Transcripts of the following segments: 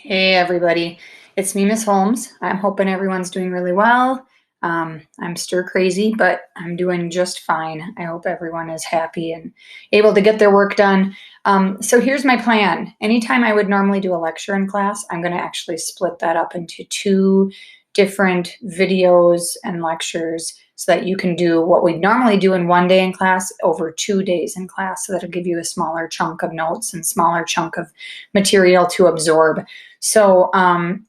Hey everybody, it's me, Miss Holmes. I'm hoping everyone's doing really well. I'm stir crazy, but I'm doing just fine. I hope everyone is happy and able to get their work done. So here's my plan. Anytime I would normally do a lecture in class, I'm going to actually split that up into two different videos and lectures so that you can do what we normally do in one day in class over 2 days in class. So that'll give you a smaller chunk of notes and smaller chunk of material to absorb. So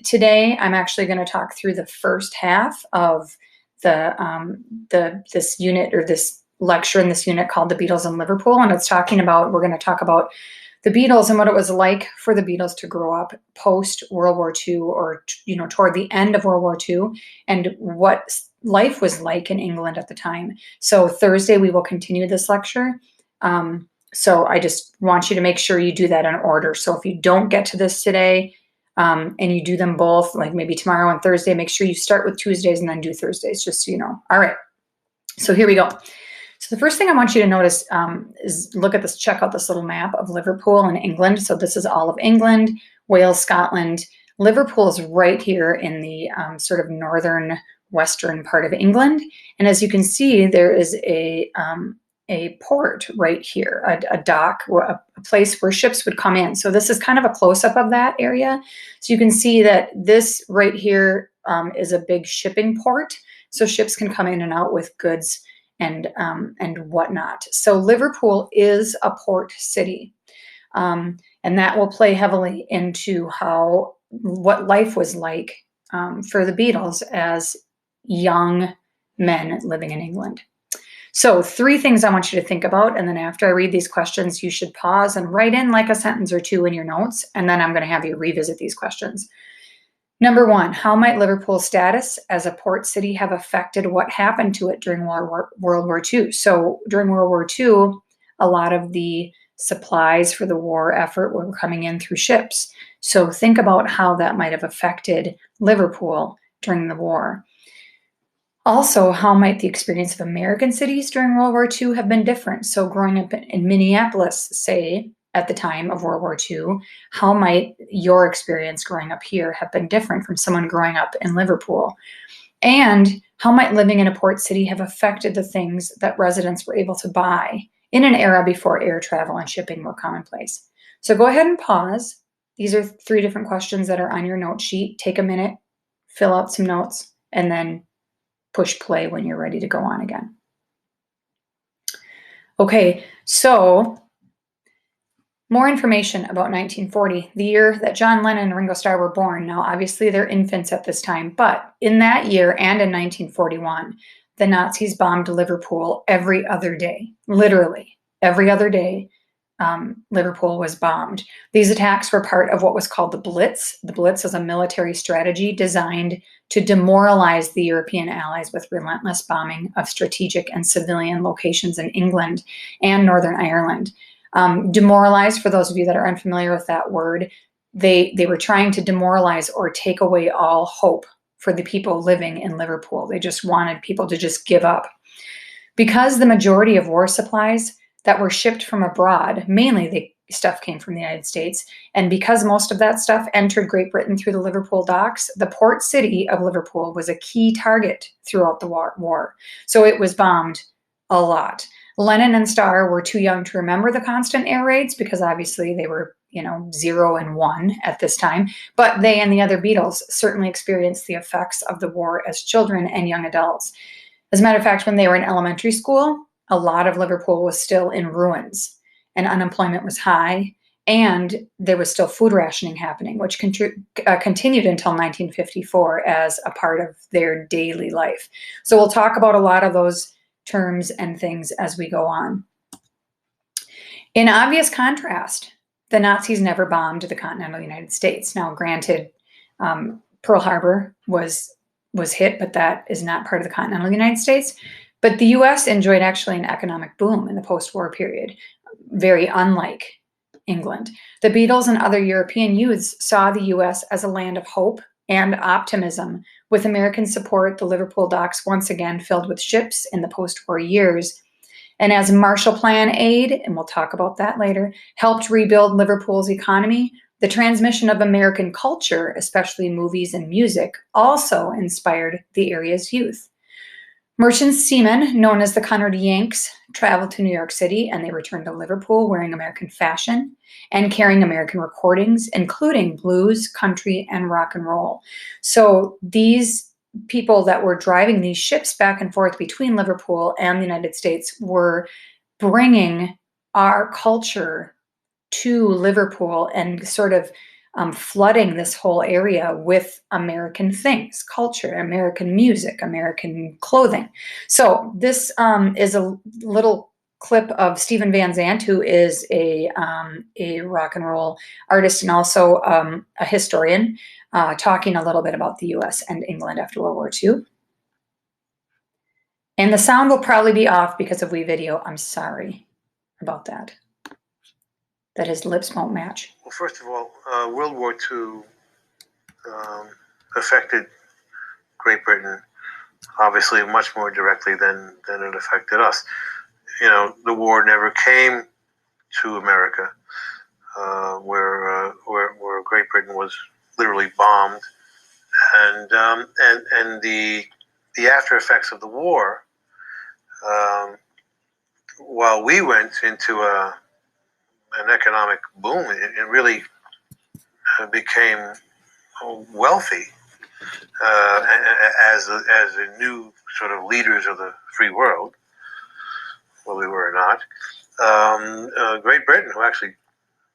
today I'm actually going to talk through the first half of this unit or this lecture in this unit called The Beatles and Liverpool, and we're going to talk about the Beatles and what it was like for the Beatles to grow up post World War II, or toward the end of World War II, and what life was like in England at the time. So Thursday we will continue this lecture. So I just want you to make sure you do that in order. So if you don't get to this today, and you do them both, like maybe tomorrow and Thursday, make sure you start with Tuesdays and then do Thursdays, just so you know. All right, so here we go. So the first thing I want you to notice is check out this little map of Liverpool and England. So this is all of England, Wales, Scotland. Liverpool is right here in the sort of northern western part of England. And as you can see, there is a port right here, a dock, a place where ships would come in. So this is kind of a close-up of that area. So you can see that this right here is a big shipping port. So ships can come in and out with goods and whatnot. So Liverpool is a port city. And that will play heavily into what life was like for the Beatles as young men living in England. So 3 things I want you to think about, and then after I read these questions, you should pause and write in like a sentence or 2 in your notes, and then I'm going to have you revisit these questions. Number 1, how might Liverpool's status as a port city have affected what happened to it during World War II? So during World War II, a lot of the supplies for the war effort were coming in through ships. So think about how that might have affected Liverpool during the war. Also, how might the experience of American cities during World War II have been different? So growing up in Minneapolis, say, at the time of World War II, how might your experience growing up here have been different from someone growing up in Liverpool? And how might living in a port city have affected the things that residents were able to buy in an era before air travel and shipping were commonplace? So go ahead and pause. These are 3 different questions that are on your note sheet. Take a minute, fill out some notes, and then push play when you're ready to go on again. Okay, so more information about 1940, the year that John Lennon and Ringo Starr were born. Now, obviously, they're infants at this time, but in that year and in 1941, the Nazis bombed Liverpool every other day, literally every other day. Liverpool was bombed. These attacks were part of what was called the Blitz. The Blitz is a military strategy designed to demoralize the European allies with relentless bombing of strategic and civilian locations in England and Northern Ireland. Demoralize, for those of you that are unfamiliar with that word, they were trying to demoralize or take away all hope for the people living in Liverpool. They just wanted people to just give up. Because the majority of war supplies that were shipped from abroad, mainly the stuff came from the United States, and because most of that stuff entered Great Britain through the Liverpool docks, the port city of Liverpool was a key target throughout the war. So it was bombed a lot. Lennon and Starr were too young to remember the constant air raids because obviously they were, 0 and 1 at this time, but they and the other Beatles certainly experienced the effects of the war as children and young adults. As a matter of fact, when they were in elementary school, a lot of Liverpool was still in ruins and unemployment was high, and there was still food rationing happening, which continued until 1954 as a part of their daily life. So we'll talk about a lot of those terms and things as we go on. In obvious contrast, the Nazis never bombed the continental United States. Now, granted, Pearl Harbor was hit, but that is not part of the continental United States. But the U.S. enjoyed actually an economic boom in the post-war period, very unlike England. The Beatles and other European youths saw the U.S. as a land of hope and optimism. With American support, the Liverpool docks once again filled with ships in the post-war years. And as Marshall Plan aid, and we'll talk about that later, helped rebuild Liverpool's economy, The transmission of American culture, especially movies and music, also inspired the area's youth. Merchant seamen, known as the Conard Yanks, traveled to New York City and they returned to Liverpool wearing American fashion and carrying American recordings, including blues, country, and rock and roll. So these people that were driving these ships back and forth between Liverpool and the United States were bringing our culture to Liverpool and sort of flooding this whole area with American things, culture, American music, American clothing. So this is a little clip of Stephen Van Zandt, who is a rock and roll artist and also a historian, talking a little bit about the U.S. and England after World War II. And the sound will probably be off because of WeVideo. I'm sorry about that. That his lips won't match. Well, first of all, World War II affected Great Britain, obviously, much more directly than it affected us. You know, the war never came to America, where Great Britain was literally bombed, and the after effects of the war. While we went into an economic boom, it really became wealthy as the new sort of leaders of the free world. Well, we were not. Great Britain, who actually,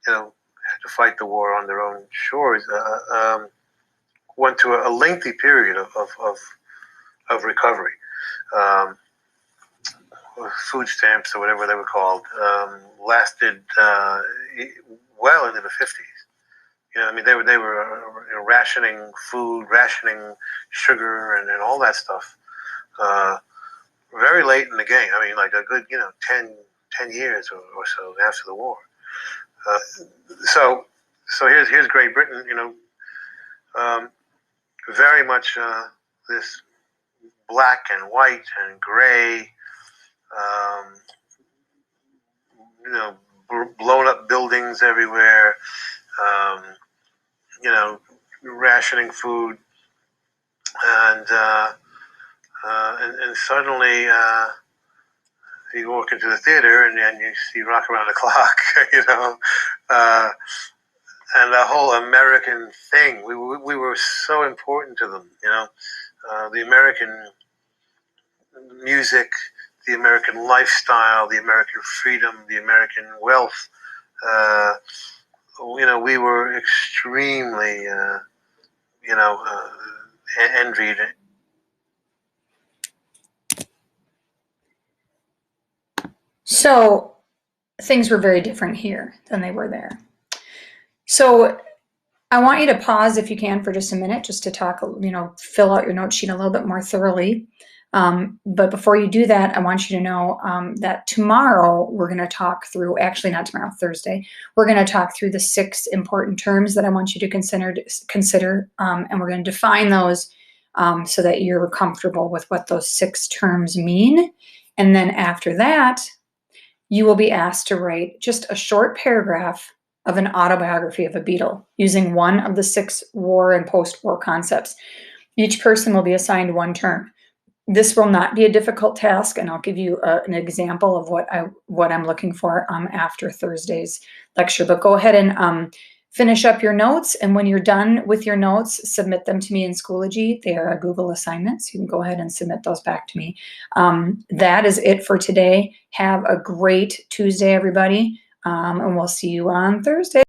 had to fight the war on their own shores, went to a lengthy period of recovery. Food stamps, or whatever they were called, lasted well into the 50s. They were rationing food, rationing sugar, and all that stuff. Very late in the game. Like a good 10 years or so after the war. So here's Great Britain. Very much this black and white and gray. Blown up buildings everywhere, rationing food, and suddenly you walk into the theater and you see Rock Around the Clock, and the whole American thing. We were so important to them, the American music, the American lifestyle, the American freedom, the American wealth. We were extremely, envied. So things were very different here than they were there. So I want you to pause if you can for just a minute, just to talk, fill out your note sheet a little bit more thoroughly. But before you do that, I want you to know that tomorrow we're going to talk through, actually not tomorrow, Thursday, we're going to talk through the 6 important terms that I want you to consider, and we're going to define those so that you're comfortable with what those 6 terms mean. And then after that, you will be asked to write just a short paragraph of an autobiography of a Beatle using one of the 6 war and post-war concepts. Each person will be assigned 1 term. This will not be a difficult task, and I'll give you an example of what I'm looking for after Thursday's lecture. But go ahead and finish up your notes, and when you're done with your notes, submit them to me in Schoology. They are a Google assignment, so you can go ahead and submit those back to me. That is it for today. Have a great Tuesday, everybody, and we'll see you on Thursday.